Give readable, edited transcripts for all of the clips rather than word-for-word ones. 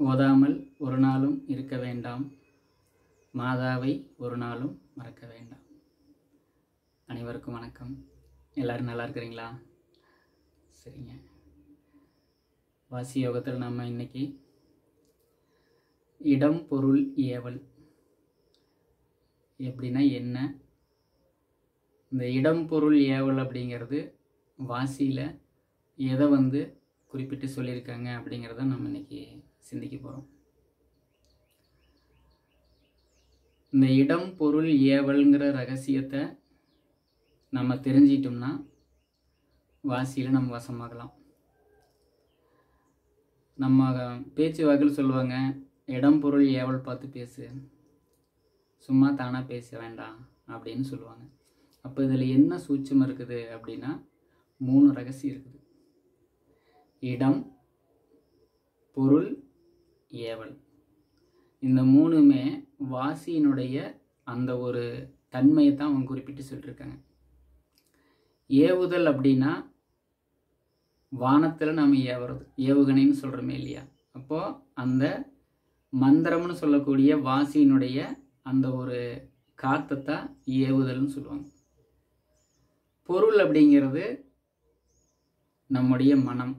ஓதாமல் ஒரு நாளும் இருக்க வேண்டாம், மாதாவை ஒரு நாளும் மறக்க வேண்டாம். அனைவருக்கும் வணக்கம். எல்லோரும் நல்லா இருக்கிறீங்களா? சரிங்க. வாசி யோகத்தில் நம்ம இன்னைக்கு இடம் பொருள் ஏவல் எப்படின்னா என்ன, இந்த இடம் பொருள் ஏவல் அப்படிங்கிறது வாசியில் எதை குறிப்பிட்டு சொல்லியிருக்காங்க அப்படிங்கிறத நம்ம இன்னைக்கு சிந்திக்க போகிறோம். இந்த இடம் பொருள் ஏவல்ங்கிற ரகசியத்தை நம்ம தெரிஞ்சிட்டோம்னா வாசியில் நம்ம வசமாகலாம். நம்ம பேச்சு வாக்கில் சொல்லுவாங்க, இடம் பொருள் ஏவல் பார்த்து பேசு, சும்மா தானாக பேச வேண்டாம் அப்படின்னு சொல்லுவாங்க. அப்போ இதில் என்ன சூட்சம் இருக்குது அப்படின்னா 3 ரகசியம் இருக்குது. இடம், பொருள், ஏவல். இந்த 3மே வாசியினுடைய அந்த ஒரு தன்மையை தான் அவங்க குறிப்பிட்டு சொல்லியிருக்காங்க. ஏவுதல் அப்படின்னா வானத்தில் நம்ம ஏவுறது, ஏவுகணைன்னு சொல்கிறோமே இல்லையா? அப்போது அந்த மந்திரம்னு சொல்லக்கூடிய வாசியினுடைய அந்த ஒரு காத்தத்தான் ஏவுதல்னு சொல்லுவாங்க. பொருள் அப்படிங்கிறது நம்முடைய மனம்,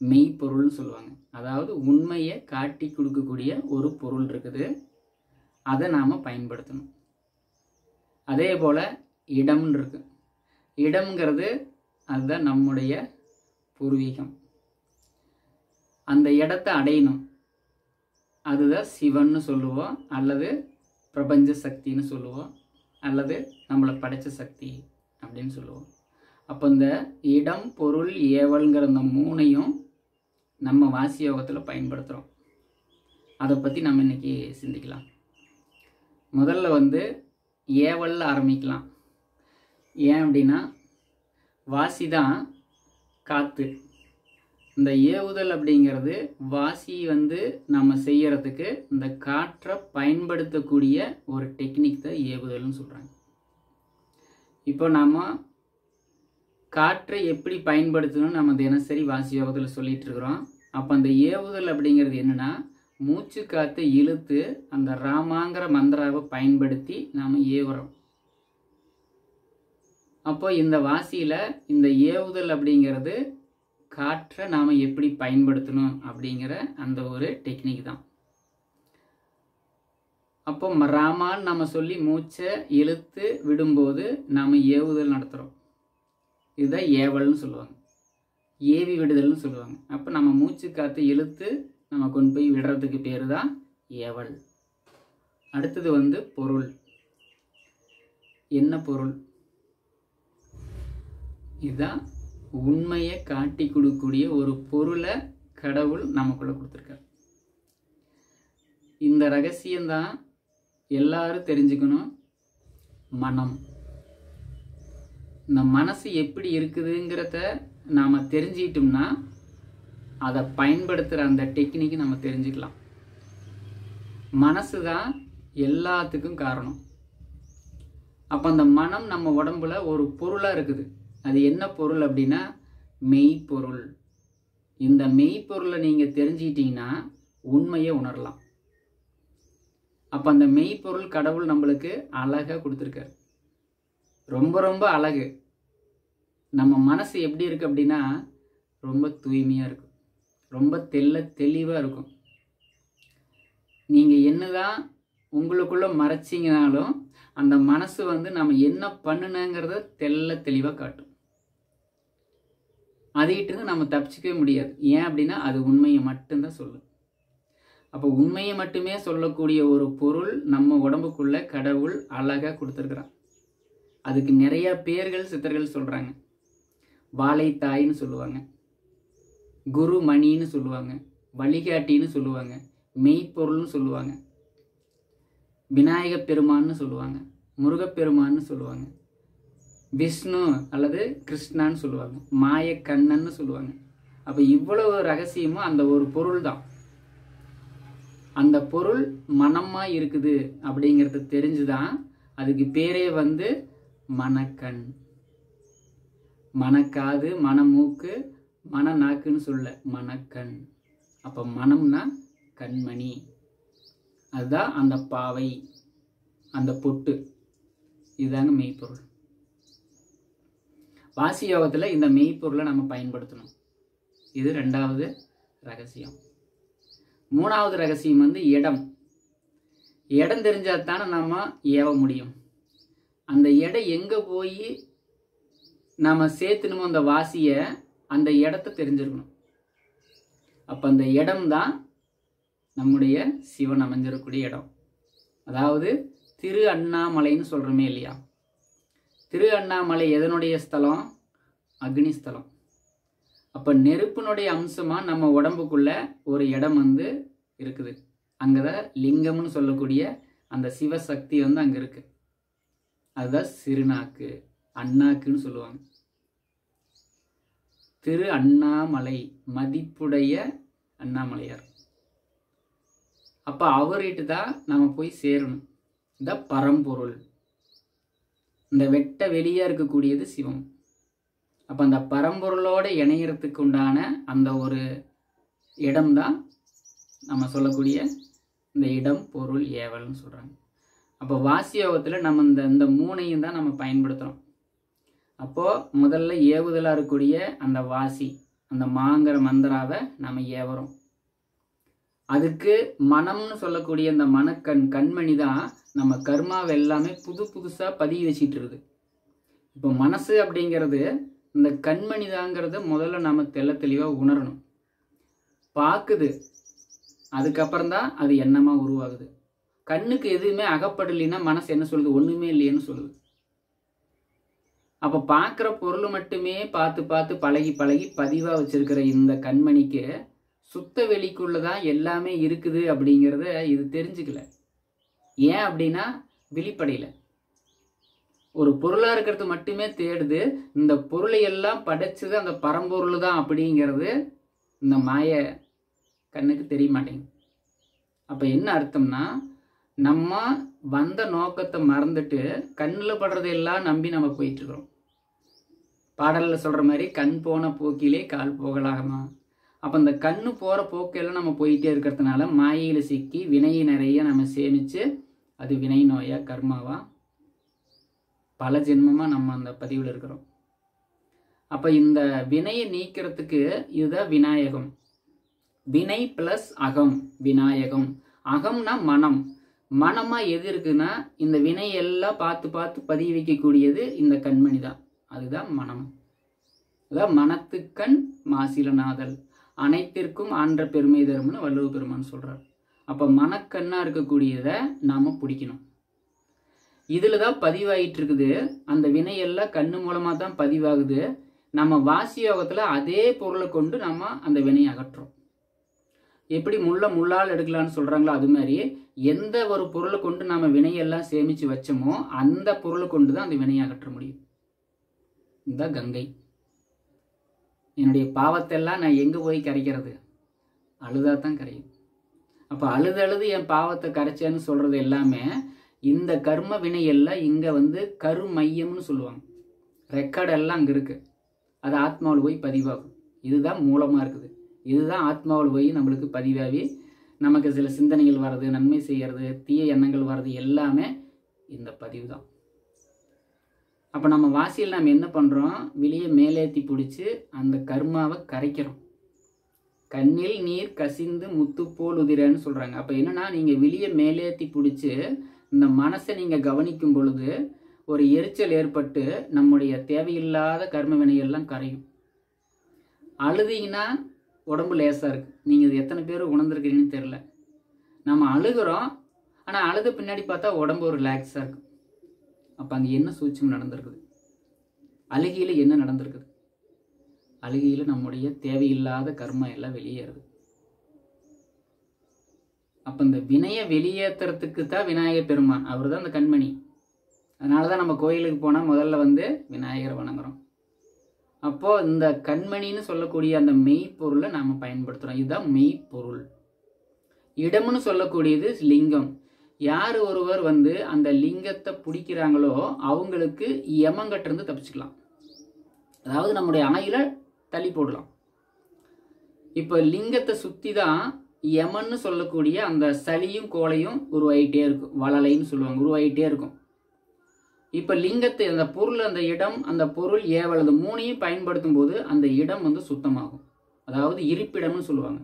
மெய்ப்பொருள்னு சொல்லுவாங்க. அதாவது உண்மையை காட்டி கொடுக்கக்கூடிய ஒரு பொருள் இருக்குது, அதை நாம் பயன்படுத்தணும். அதே போல் இடம்னு இருக்கு. இடம்ங்கிறது அதுதான் நம்முடைய பூர்வீகம். அந்த இடத்தை அடையணும், அதுதான் சிவன்னு சொல்லுவோம், அல்லது பிரபஞ்ச சக்தின்னு சொல்லுவோம், அல்லது நம்மளை படைச்ச சக்தி அப்படின்னு சொல்லுவோம். அப்போ இந்த இடம் பொருள் ஏவல்ங்கிற இந்த 3ஐயும் நம்ம வாசி யோகத்தில் பயன்படுத்துகிறோம். அதை பற்றி நம்ம இன்னைக்கு சிந்திக்கலாம். முதல்ல ஏவலில் ஆரம்பிக்கலாம். ஏன் அப்படின்னா வாசி தான் காற்று. இந்த ஏவுதல் அப்படிங்கிறது வாசி நம்ம செய்யறதுக்கு இந்த காற்றை பயன்படுத்தக்கூடிய ஒரு டெக்னிக் தான் ஏவுதல்னு சொல்கிறாங்க. இப்போ நாம் காற்றை எப்படி பயன்படுத்தணும்னு நம்ம தினசரி வாசி யோகத்தில் சொல்லிட்டு இருக்கிறோம். அப்போ அந்த ஏவுதல் அப்படிங்கிறது என்னென்னா, மூச்சு காற்றை இழுத்து அந்த ராமாங்கிற மந்திராவை பயன்படுத்தி நாம் ஏவுறோம். அப்போ இந்த வாசியில் இந்த ஏவுதல் அப்படிங்கிறது காற்றை நாம் எப்படி பயன்படுத்தணும் அப்படிங்கிற அந்த ஒரு டெக்னிக் தான். அப்போ ராமான்னு நம்ம சொல்லி மூச்சை இழுத்து விடும்போது நாம் ஏவுதல் நடத்துகிறோம். இதுதான் ஏவல்னு சொல்லுவாங்க, ஏவி விடுதல்னு சொல்லுவாங்க. அப்போ நம்ம மூச்சு காற்று இழுத்து நம்ம கொண்டு போய் விடுறதுக்கு பேர் தான் ஏவல். அடுத்தது பொருள். என்ன பொருள்? இதுதான் உண்மையை காட்டி கொடுக்கக்கூடிய ஒரு பொருளை கடவுள் நமக்குள்ள கொடுத்துருக்கார். இந்த ரகசியம்தான் எல்லாரும் தெரிஞ்சுக்கணும். மனம், இந்த மனசு எப்படி இருக்குதுங்கிறத நாம் தெரிஞ்சிட்டோம்னா அதை பயன்படுத்துகிற அந்த டெக்னிக்கு நம்ம தெரிஞ்சுக்கலாம். மனசு தான் எல்லாத்துக்கும் காரணம். அப்போ அந்த மனம் நம்ம உடம்புல ஒரு பொருளாக இருக்குது. அது என்ன பொருள் அப்படின்னா மெய்ப்பொருள். இந்த மெய்ப்பொருளை நீங்கள் தெரிஞ்சிட்டிங்கன்னா உண்மையை உணரலாம். அப்போ அந்த மெய்ப்பொருள் கடவுள் நம்மளுக்கு அழகாக கொடுத்துருக்காரு. ரொம்ப ரொம்ப அழகு. நம்ம மனசு எப்படி இருக்குது அப்படின்னா ரொம்ப தூய்மையாக இருக்கும், ரொம்ப தெளிவாக இருக்கும். நீங்கள் என்னதான் உங்களுக்குள்ளே மறைச்சிங்கனாலும் அந்த மனசு நம்ம என்ன பண்ணுனங்கிறத தெளிவாக காட்டும். அதுகிட்ட நம்ம தப்பிச்சிக்கவே முடியாது. ஏன் அப்படின்னா அது உண்மையை மட்டும்தான் சொல்லும். அப்போ உண்மையை மட்டுமே சொல்லக்கூடிய ஒரு பொருள் நம்ம உடம்புக்குள்ள கடவுள் அழகாக கொடுத்துருக்குறான். அதுக்கு நிறைய பேர்கள் சித்தர்கள் சொல்கிறாங்க. வாழைத்தாயின்னு சொல்லுவாங்க, குரு மணின்னு சொல்லுவாங்க, வழிகாட்டின்னு சொல்லுவாங்க, மெய்ப்பொருள்னு சொல்லுவாங்க, விநாயக பெருமான்னு சொல்லுவாங்க, முருகப்பெருமான்னு சொல்லுவாங்க, விஷ்ணு அல்லது கிருஷ்ணான்னு சொல்லுவாங்க, மாயக்கண்ணன்னு சொல்லுவாங்க. அப்போ இவ்வளவு ரகசியமும் அந்த ஒரு பொருள் தான். அந்த பொருள் மனமாக இருக்குது அப்படிங்கிறது தெரிஞ்சுதான் அதுக்கு பேரே மனக்கண். மனக்காது, மனமூக்கு, மனநாக்குன்னு சொல்ல மனக்கண். அப்போ மனம்னா கண்மணி, அதுதான் அந்த பாவை, அந்த பொட்டு, இதுதாங்க மெய்ப்பொருள். வாசி யோகத்தில் இந்த மெய்ப்பொருளை நம்ம பயன்படுத்தணும். இது 2வது ரகசியம். 3வது ரகசியம் வந்து இடம். இடம் தெரிஞ்சால் தானே நம்ம ஏவ முடியும். அந்த இடம் எங்கே போய் நாம் சேர்த்துணுமோ அந்த வாசியை, அந்த இடத்த தெரிஞ்சிருக்கணும். அப்போ அந்த இடம்தான் நம்முடைய சிவன் அமைஞ்சிருக்கக்கூடிய இடம். அதாவது திரு அண்ணாமலைன்னு சொல்கிறோமே இல்லையா, திரு அண்ணாமலை எதனுடைய ஸ்தலம்? அக்னி ஸ்தலம். அப்போ நெருப்பினுடைய அம்சமாக நம்ம உடம்புக்குள்ள ஒரு இடம் வந்து இருக்குது. அங்கே தான் லிங்கம்னு சொல்லக்கூடிய அந்த சிவசக்தி வந்து அங்கே இருக்கு. அதுதான் சிறுநாக்கு, அண்ணாக்குன்னு சொல்லுவாங்க. திரு அண்ணாமலை, மதிப்புடைய அண்ணாமலையார். அப்போ அவர்கிட்ட தான் நம்ம போய் சேரணும். இந்த பரம்பொருள், இந்த வெட்ட வெளியே இருக்கக்கூடியது சிவம். அப்போ அந்த பரம்பொருளோட இணையறதுக்கு உண்டான அந்த ஒரு இடம்தான் நம்ம சொல்லக்கூடிய இந்த இடம் பொருள் ஏவல்னு சொல்கிறாங்க. அப்போ வாசி யோகத்தில் நம்ம இந்த 3ஐயும் தான் நம்ம பயன்படுத்துகிறோம். அப்போது முதல்ல ஏவுதலாக இருக்கக்கூடிய அந்த வாசி, அந்த மாங்கிற மந்திராவை நம்ம ஏவுறோம். அதுக்கு மனம்னு சொல்லக்கூடிய அந்த கண்மணி தான் நம்ம கர்மாவை எல்லாமே புதுசாக பதிவு வச்சிட்டு இருக்குது. இப்போ மனசு அப்படிங்கிறது இந்த கண்மணி தாங்கிறத முதல்ல நம்ம தெளிவாக உணரணும். பார்க்குது, அதுக்கப்புறம் தான் அது எண்ணமாக உருவாகுது. கண்ணுக்கு எதுவுமே அகப்படலைன்னா மனசு என்ன சொல்லுது? ஒன்றுமே இல்லைன்னு சொல்லுது. அப்போ பார்க்குற பொருள் மட்டுமே பார்த்து பழகி பதிவாக வச்சிருக்கிற இந்த கண்மணிக்கு சுத்த வெளிக்குள்ளதான் எல்லாமே இருக்குது அப்படிங்கிறத இது தெரிஞ்சுக்கல. ஏன் அப்படின்னா வெளிப்படையில் ஒரு பொருளாக இருக்கிறது மட்டுமே தேடுது. இந்த பொருளை எல்லாம் படைச்சது அந்த பரம்பொருள் தான் அப்படிங்கிறது இந்த மாய கண்ணுக்கு தெரிய மாட்டேங்குது. அப்போ என்ன அர்த்தம்னா, நம்ம வந்த நோக்கத்தை மறந்துட்டு கண்ணில் படுறதையெல்லாம் நம்பி நம்ம போயிட்டுருக்கிறோம். பாடலில் சொல்கிற மாதிரி கண் போன போக்கிலே கால் போகலாமா. அப்போ இந்த கண்ணு போகிற போக்கெல்லாம் நம்ம போயிட்டே இருக்கிறதுனால மாயையில் சிக்கி வினையை நிறைய நம்ம சேமித்து அது வினை நோயா கர்மாவா பல ஜென்மமாக நம்ம அந்த பதிவில் இருக்கிறோம். அப்போ இந்த வினையை நீக்கிறதுக்கு இதுதான் விநாயகம். வினை ப்ளஸ் அகம், விநாயகம். அகம்னா மனம். மனமாக எது இருக்குன்னா இந்த வினையெல்லாம் பார்த்து பதிய வைக்கக்கூடியது இந்த கண்மணி தான். அதுதான் மனம். அதான் மனத்துக்கண் மாசிலநாதல், அனைத்திற்கும் ஆன்ற பெருமை தரும்னு வள்ளுவ பெருமான் சொல்கிறார். அப்போ மனக்கண்ணா இருக்கக்கூடியதை நாம் பிடிக்கணும். இதில் தான் பதிவாகிட்டு இருக்குது. அந்த வினையெல்லாம் கண்ணு மூலமாக தான் பதிவாகுது. நம்ம வாசி யோகத்தில் அதே பொருளை கொண்டு நம்ம அந்த வினையை அகற்றோம். எப்படி முள்ளால் எடுக்கலான்னு சொல்கிறாங்களோ அது மாதிரி எந்த ஒரு பொருளை கொண்டு நம்ம வினையெல்லாம் சேமித்து வச்சோமோ அந்த பொருளை கொண்டு தான் அந்த வினையை அகற்ற முடியும். இந்த கங்கை. என்னுடைய பாவத்தெல்லாம் நான் எங்கே போய் கரைக்கிறது? அழுதா தான் கரையும். அப்போ அழுது என் பாவத்தை கரைச்சேன்னு சொல்கிறது எல்லாமே இந்த கர்ம வினையெல்லாம் இங்கே வந்து கருமையம்னு சொல்லுவாங்க. ரெக்கார்டெல்லாம் அங்கே இருக்குது. அது ஆத்மாவில் போய் பதிவாகும். இதுதான் மூலமாக இருக்குது. இதுதான் ஆத்மாவில் போய் நம்மளுக்கு பதிவாகி நமக்கு சில சிந்தனைகள் வர்றது, நன்மை செய்கிறது, தீய எண்ணங்கள் வர்றது எல்லாமே இந்த பதிவு தான். அப்போ நம்ம வாசியில் நம்ம என்ன பண்ணுறோம்? வெளியே மேலேற்றி பிடிச்சி அந்த கர்மாவை கரைக்கிறோம். கண்ணில் நீர் கசிந்து முத்துப்போல் உதிரன்னு சொல்கிறாங்க. அப்போ என்னென்னா, நீங்கள் வெளியே மேலேற்றி பிடிச்சி இந்த மனசை நீங்கள் கவனிக்கும் பொழுது ஒரு எரிச்சல் ஏற்பட்டு நம்முடைய தேவையில்லாத கர்ம வினையெல்லாம் கரையும். அழுதிங்கன்னா உடம்பு லேசாக இருக்குது. நீங்கள் இது எத்தனை பேர் உணர்ந்துருக்கிறீங்கன்னு தெரில. நம்ம அழுகிறோம், ஆனால் அழுத பின்னாடி பார்த்தா உடம்பு ஒரு ரிலாக்ஸாக இருக்குது. அப்போ அங்கே என்ன சூட்சம் நடந்திருக்குது? அழுகையில் என்ன நடந்திருக்குது? அழுகையில் நம்முடைய தேவையில்லாத கர்மா எல்லாம் வெளியேறுது. அப்போ இந்த வினையை வெளியேற்றுறதுக்கு தான் விநாயகர் பெருமான், அவர் தான் அந்த கண்மணி. அதனால தான் நம்ம கோயிலுக்கு போனால் முதல்ல வந்து விநாயகரை வணங்குறோம். அப்போது இந்த கண்மணின்னு சொல்லக்கூடிய அந்த மெய்ப்பொருளை நாம் பயன்படுத்துகிறோம். இதுதான் மெய்ப்பொருள். இடம்னு சொல்லக்கூடியது லிங்கம். யார் ஒருவர் வந்து அந்த லிங்கத்தை பிடிக்கிறாங்களோ அவங்களுக்கு யமங்கட்டிருந்து தப்பிச்சுக்கலாம். அதாவது நம்முடைய ஆயுளை தள்ளி போடலாம். இப்போ லிங்கத்தை சுற்றி தான் யமன்னு சொல்லக்கூடிய அந்த சளியும் கோலையும் உருவாயிட்டே இருக்கும், வளலைன்னு சொல்லுவாங்க, உருவாயிட்டே இருக்கும். இப்போ லிங்கத்தை அந்த பொருள், அந்த இடம், அந்த பொருள், ஏவல், அந்த மூணையும் பயன்படுத்தும் போது அந்த இடம் வந்து சுத்தமாகும். அதாவது இருப்பிடம்னு சொல்லுவாங்க.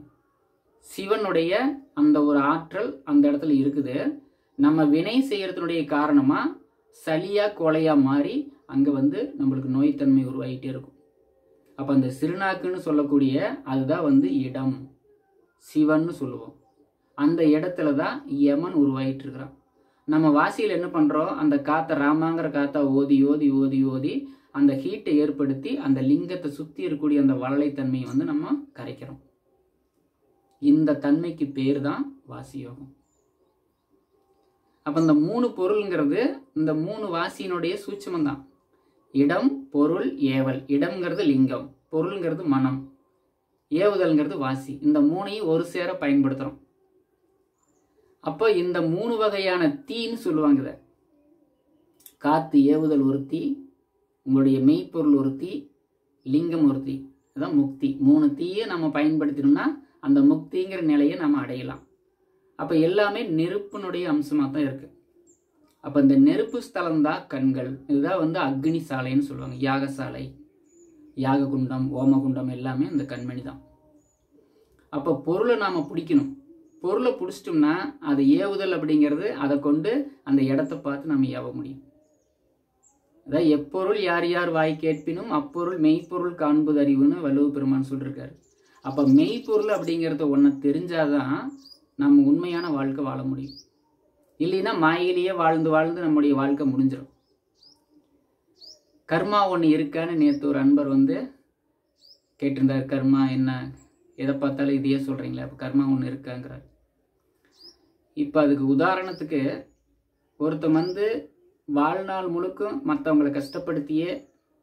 சிவனுடைய அந்த ஒரு ஆற்றல் அந்த இடத்துல இருக்குது. நம்ம வினை செய்யறதுனுடைய காரணமா சளியா கோலையா மாறி அங்கே வந்து நம்மளுக்கு நோய்த்தன்மை உருவாகிட்டே இருக்கும். அப்போ அந்த சிறுநாக்குன்னு சொல்லக்கூடிய அதுதான் வந்து இடம், சிவன்னு சொல்லுவோம். அந்த இடத்துல தான் யமன் உருவாகிட்டு இருக்கிறான். நம்ம வாசியில் என்ன பண்ணுறோம், அந்த காற்றை, ராமாங்கிற காற்றை ஓதி ஓதி ஓதி ஓதி அந்த ஹீட்டை ஏற்படுத்தி அந்த லிங்கத்தை சுற்றி இருக்கக்கூடிய அந்த வளலைத்தன்மையை வந்து நம்ம கரைக்கிறோம். இந்த தன்மைக்கு பேர் தான் வாசி யோகம். அப்போ இந்த 3 பொருள்ங்கிறது இந்த 3 வாசியினுடைய சூட்சுமம் தான். இடம், பொருள், ஏவல். இடம்ங்கிறது லிங்கம், பொருள்ங்கிறது மனம், ஏவுதல்ங்கிறது வாசி. இந்த 3ஐயும் ஒரு சேர பயன்படுத்துகிறோம். அப்போ இந்த 3 வகையான தீன்னு சொல்லுவாங்க. இதை காத்து ஏவுதல் ஒரு தீ, உங்களுடைய மெய்ப்பொருள் ஒரு தீ, லிங்கம் ஒரு தீ. அதான் முக்தி. 3 தீயை நம்ம பயன்படுத்தினோம்னா அந்த முக்திங்கிற நிலையை நம்ம அடையலாம். அப்போ எல்லாமே நெருப்பினுடைய அம்சமாக தான் இருக்குது. அப்போ இந்த நெருப்பு ஸ்தலம் தான் கண்கள். இதுதான் வந்து அக்னி சாலைன்னு சொல்லுவாங்க. யாகசாலை, யாககுண்டம், ஓமகுண்டம் எல்லாமே இந்த கண்மணி தான். அப்போ பொருளை நாம் பிடிக்கணும். பொருளை பிடிச்சிட்டோம்னா அது ஏவுதல் அப்படிங்கிறது, அதை கொண்டு அந்த இடத்த பார்த்து நம்ம ஏவ முடியும். அதான் எப்பொருள் யார் யார் வாய் கேட்பினும் அப்பொருள் மெய்ப்பொருள் காண்பது அறிவுன்னு வள்ளுவ பெருமான் சொல்லியிருக்காரு. அப்போ மெய்ப்பொருள் அப்படிங்கிறத ஒன்று தெரிஞ்சாதான் நம்ம உண்மையான வாழ்க்கை வாழ முடியும். இல்லைன்னா மாயிலேயே வாழ்ந்து வாழ்ந்து நம்முடைய வாழ்க்கை முடிஞ்சிடும். கர்மா ஒன்று இருக்கான்னு நேற்று ஒரு அன்பர் வந்து கேட்டிருந்தார். கர்மா என்ன, எதை பார்த்தாலும் இதையே சொல்கிறீங்களே, அப்போ கர்மா ஒன்று இருக்காங்கிறார். இப்போ அதுக்கு உதாரணத்துக்கு ஒருத்தன் வந்து வாழ்நாள் முழுக்கும் மற்றவங்களை கஷ்டப்படுத்தியே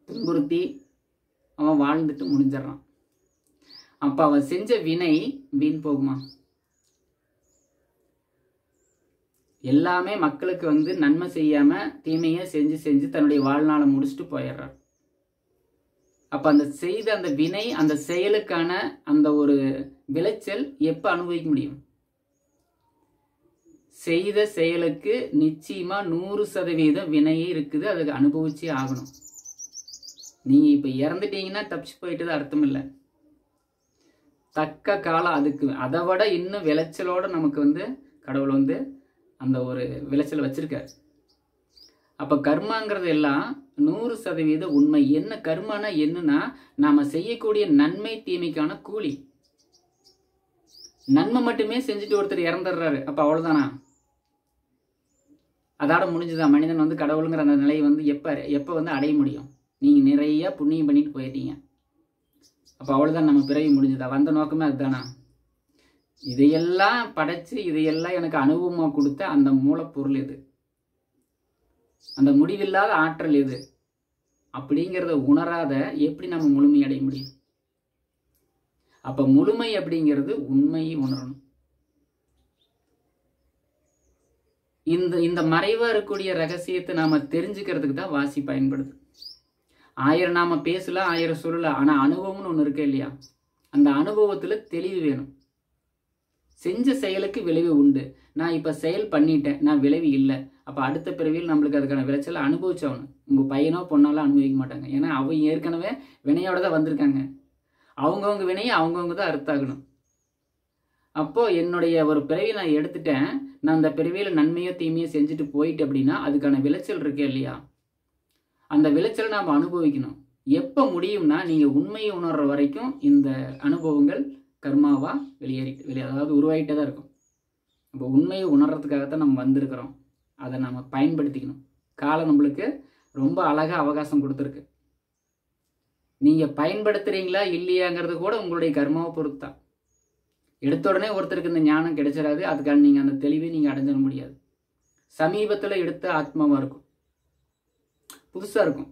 துன்புறுத்தி அவன் வாழ்ந்துட்டு முடிஞ்சிடறான். அப்போ அவன் செஞ்ச வினை வீண் போகுமா? எல்லாமே மக்களுக்கு வந்து நன்மை செய்யாம தீமையை செஞ்சு செஞ்சு தன்னுடைய வாழ்நாளை முடிச்சுட்டு போயிடுறார். அப்ப அந்த செய்த அந்த வினை, அந்த செயலுக்கான அந்த ஒரு விளைச்சல் எப்ப அனுபவிக்க முடியும்? செய்த செயலுக்கு நிச்சயமா 100% வினையே இருக்குது, அதுக்கு அனுபவிச்சே ஆகணும். நீங்க இப்ப இறந்துட்டீங்கன்னா தப்பிச்சு போயிட்டு அர்த்தம் இல்லை. தக்க காலம் அதுக்கு அதை விட இன்னும் விளைச்சலோட நமக்கு வந்து கடவுள் வந்து அந்த ஒரு விளைச்சல் வச்சிருக்காரு. அப்ப கர்மாங்கிறது எல்லாம் 100% உண்மை. என்ன கர்மானா என்னன்னா, நாம செய்யக்கூடிய நன்மை தீமைக்கான கூலி. நன்மை மட்டுமே செஞ்சுட்டு ஒருத்தர் இறந்துடுறாரு, அப்ப அவ்வளவுதானா? அதோட முடிஞ்சுதான். மனிதன் வந்து கடவுளுங்கிற அந்த நிலையை வந்து எப்ப வந்து அடைய முடியும்? நீங்க நிறைய புண்ணியம் பண்ணிட்டு போயிட்டீங்க, அப்ப அவ்வளவுதான், நம்ம பிறவி முடிஞ்சுதா? வந்த நோக்கமே அதுதானா? இதையெல்லாம் படைச்சு இதையெல்லாம் எனக்கு அனுபவமாக கொடுத்த அந்த மூலப்பொருள் எது? அந்த முடிவில்லாத ஆற்றல் எது? அப்படிங்கிறத உணராத எப்படி நம்ம முழுமை அடைய முடியும்? அப்ப முழுமை அப்படிங்கிறது உண்மையை உணரணும். இந்த மறைவா இருக்கக்கூடிய ரகசியத்தை நாம தெரிஞ்சுக்கிறதுக்கு தான் வாசி பயன்படுது. 1000 நாம பேசலாம், 1000 சொல்லலாம், ஆனா அனுபவம்னு ஒண்ணு இருக்கு இல்லையா? அந்த அனுபவத்துல தெளிவு வேணும். செஞ்ச செயலுக்கு விளைவு உண்டு. நான் இப்ப செயல் பண்ணிட்டேன், நான் விளைவு இல்லை, அப்ப அடுத்த பிறவியில் நம்மளுக்கு அதுக்கான விளைச்சலை அனுபவிச்சவனு. உங்க பையனோ பொண்ணாலும் அனுபவிக்க மாட்டாங்க. ஏன்னா அவங்க ஏற்கனவே வினையோட தான் வந்திருக்காங்க. அவங்கவுங்க வினையை அவங்கவுங்க தான் அறுத்தாகணும். அப்போ என்னுடைய ஒரு பிறவி நான் எடுத்துட்டேன், நான் அந்த பிறவியில நன்மையோ தீமையோ செஞ்சுட்டு போயிட்டு அப்படின்னா அதுக்கான விளைச்சல் இருக்கு இல்லையா? அந்த விளைச்சலை நாம் அனுபவிக்கணும். எப்ப முடியும்னா நீங்க உண்மையை உணர்ற வரைக்கும் இந்த அனுபவங்கள் கர்மாவா அதாவது உருவாயிட்டே தான் இருக்கும். இப்போ உண்மையை உணர்றதுக்காகத்தான் நம்ம வந்திருக்கிறோம். அதை நம்ம பயன்படுத்திக்கணும். காலம் நம்மளுக்கு ரொம்ப அழகா அவகாசம் கொடுத்துருக்கு. நீங்க பயன்படுத்துறீங்களா இல்லையாங்கிறது கூட உங்களுடைய கர்மாவை பொறுத்தான். எடுத்த உடனே ஒருத்தருக்கு இந்த ஞானம் கிடைச்சிடாது. அதுக்கான நீங்க அந்த தெளிவை நீங்க அடைஞ்சிட முடியாது. சமீபத்துல எடுத்த ஆத்மாவா இருக்கும், புதுசா இருக்கும்.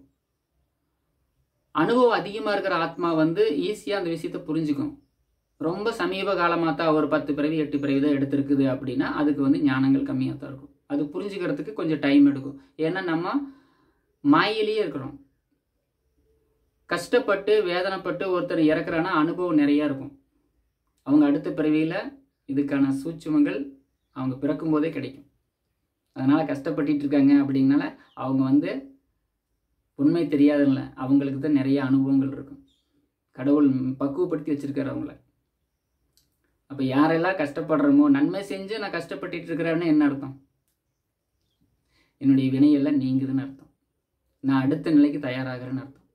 அனுபவம் அதிகமா இருக்கிற ஆத்மா வந்து ஈஸியா அந்த விஷயத்தை புரிஞ்சுக்கும். ரொம்ப சமீப காலமாக தான் ஒரு 10 பிறவி 8 பிறவி தான் எடுத்திருக்குது அப்படின்னா அதுக்கு வந்து ஞானங்கள் கம்மியாக தான் இருக்கும். அது புரிஞ்சுக்கிறதுக்கு கொஞ்சம் டைம் எடுக்கும். ஏன்னா நம்ம மாயிலேயே இருக்கிறோம். கஷ்டப்பட்டு வேதனைப்பட்டு ஒருத்தர் இறக்குறான்னா அனுபவம் நிறையா இருக்கும். அவங்க அடுத்த பிறவியில் இதுக்கான சூட்சுமங்கள் அவங்க பிறக்கும்போதே கிடைக்கும். அதனால் கஷ்டப்பட்டுட்டு இருக்காங்க அப்படின்னால அவங்க வந்து உண்மை தெரியாதுல்ல, அவங்களுக்கு தான் நிறைய அனுபவங்கள் இருக்கும். கடவுள் பக்குவப்படுத்தி வச்சுருக்காரு அவங்கள. அப்போ யாரெல்லாம் கஷ்டப்படுறோமோ, நன்மை செஞ்சு நான் கஷ்டப்பட்டுட்டு இருக்கிறேன்னு என்ன அர்த்தம்? என்னுடைய வினையெல்லாம் நீங்குதுன்னு அர்த்தம். நான் அடுத்த நிலைக்கு தயாராகிறேன்னு அர்த்தம்.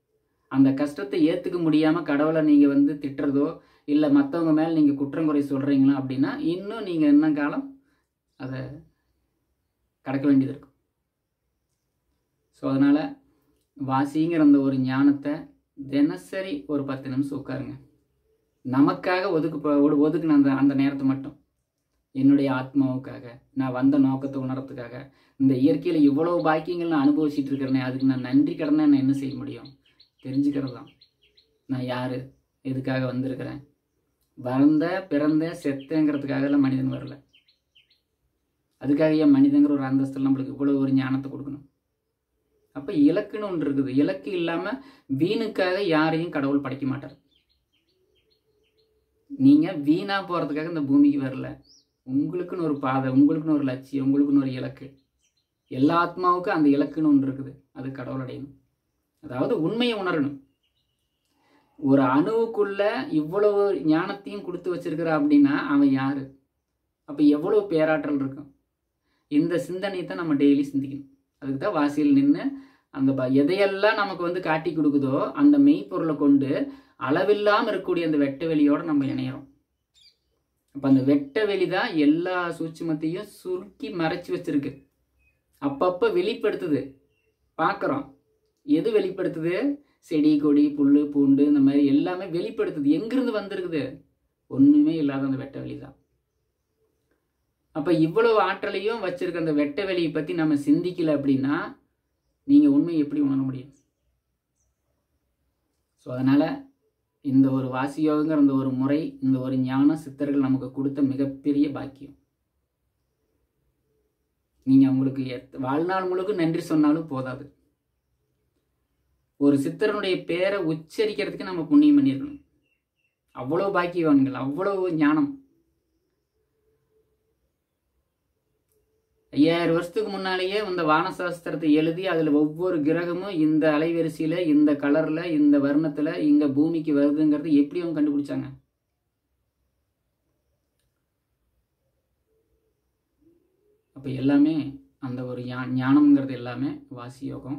அந்த கஷ்டத்தை ஏற்றுக்க முடியாமல் கடவுளை நீங்கள் வந்து திட்டுறதோ இல்லை மற்றவங்க மேலே நீங்கள் குற்றங்குறை சொல்கிறீங்களா அப்படின்னா இன்னும் நீங்கள் என்ன காலம் அதை கடக்க வேண்டியது இருக்கும். ஸோ அதனால் வாசிங்கிற அந்த ஒரு ஞானத்தை தினசரி ஒரு 10 நிமிஷம் உட்காருங்க. நமக்காக ஒதுக்குன அந்த நேரத்தை மட்டும் என்னுடைய ஆத்மாவுக்காக, நான் வந்த நோக்கத்தை உணரத்துக்காக, இந்த இயற்கையில் இவ்வளோ பாக்கியங்கள் நான் அனுபவிச்சுட்டு இருக்கிறேனே, அதுக்கு நான் நன்றி கடனை நான் என்ன செய்ய முடியும்? தெரிஞ்சுக்கிறது தான். நான் யார், எதுக்காக வந்திருக்கிறேன், பிறந்த செத்தேங்கிறதுக்காகலாம் மனிதன் வரல. அதுக்காக ஏன் மனிதங்கிற ஒரு அந்தஸ்தில் நம்மளுக்கு இவ்வளோ ஒரு ஞானத்தை கொடுக்கணும்? அப்போ இலக்குன்னு ஒன்று இருக்குது. இலக்கு இல்லாமல் வீணுக்காக யாரையும் கடவுள் படைக்க மாட்டார். நீங்கள் வீணாக போகிறதுக்காக இந்த பூமிக்கு வரல. உங்களுக்குன்னு ஒரு பாதை, உங்களுக்குன்னு ஒரு லட்சியம், உங்களுக்குன்னு ஒரு இலக்கு. எல்லா ஆத்மாவுக்கும் அந்த இலக்குன்னு ஒன்று இருக்குது. அது கடவுள் அடையணும். அதாவது உண்மையை உணரணும். ஒரு அணுவுக்குள்ள இவ்வளவு ஞானத்தையும் கொடுத்து வச்சிருக்கிற அப்படின்னா அவன் யாரு? அப்போ எவ்வளவு பேராற்றல் இருக்கும்? இந்த சிந்தனையை தான் நம்ம டெய்லி சிந்திக்கணும். அதுக்கு தான் வாசியில் நின்று அந்த எதையெல்லாம் நமக்கு வந்து காட்டி கொடுக்குதோ அந்த மெய்ப்பொருளை கொண்டு அளவில்லாமல் இருக்கக்கூடிய அந்த வெட்ட வெளியோடு நம்ம இணையிறோம். அப்போ அந்த வெட்ட வெளி தான் எல்லா சூட்சுமத்தையும் சுருக்கி மறைச்சி வச்சிருக்கு. அப்பப்போ வெளிப்படுத்துது, பார்க்குறோம். எது வெளிப்படுத்துது? செடி கொடி புல் பூண்டு இந்த மாதிரி எல்லாமே வெளிப்படுத்துது. எங்கிருந்து வந்திருக்குது? ஒன்றுமே இல்லாத அந்த வெட்ட வெளி தான். அப்போ இவ்வளவு ஆற்றலையும் வச்சிருக்க அந்த வெட்ட வெளியை பற்றி நம்ம சிந்திக்கல அப்படின்னா நீங்கள் உண்மையை எப்படி உணர முடியும்? ஸோ அதனால் இந்த ஒரு வாசியோகங்கிற அந்த ஒரு முறை, இந்த ஒரு ஞான சித்தர்கள் நமக்கு கொடுத்த மிகப்பெரிய பாக்கியம். நீங்கள் அவங்களுக்கு வாழ்நாள் முழுக்க நன்றி சொன்னாலும் போதாது. ஒரு சித்தரனுடைய பேரை உச்சரிக்கிறதுக்கு நம்ம புண்ணியம் பண்ணியிருக்கணும். அவ்வளோ பாக்கியவான்கள், அவ்வளவு ஞானம். 5000 வருஷத்துக்கு முன்னாலேயே இந்த வானசாஸ்திரத்தை எழுதி அதில் ஒவ்வொரு கிரகமும் இந்த அலைவரிசையில், இந்த கலரில், இந்த வர்ணத்தில் இங்கே பூமிக்கு வருதுங்கிறது எப்படி அவங்க கண்டுபிடிச்சாங்க? அப்போ எல்லாமே அந்த ஒரு ஞானம்ங்கிறது எல்லாமே வாசி யோகம்,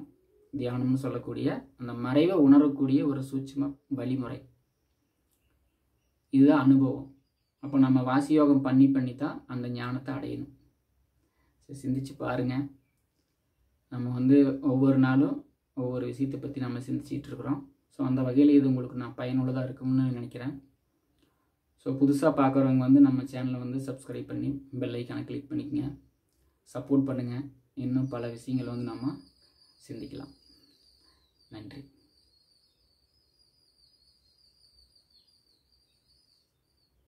தியானம்னு சொல்லக்கூடிய அந்த மறைவை உணரக்கூடிய ஒரு சூட்சும வழிமுறை. இதுதான் அனுபவம். அப்போ நம்ம வாசி யோகம் பண்ணி தான் அந்த ஞானத்தை அடையணும். சிந்திச்சு பாருங்கள். நம்ம வந்து ஒவ்வொரு நாளும் ஒவ்வொரு விஷயத்தை பற்றி நம்ம சிந்திச்சிட்டு இருக்கிறோம். ஸோ அந்த வகையில் இது உங்களுக்கு நான் பயனுள்ளதாக இருக்கும்னு நினைக்கிறேன். ஸோ புதுசாக பார்க்குறவங்க வந்து நம்ம சேனலை வந்து சப்ஸ்கிரைப் பண்ணி பெல் ஐக்கானை கிளிக் பண்ணிக்கங்க. சப்போர்ட் பண்ணுங்கள். இன்னும் பல விஷயங்களை வந்து நம்ம சிந்திக்கலாம். நன்றி.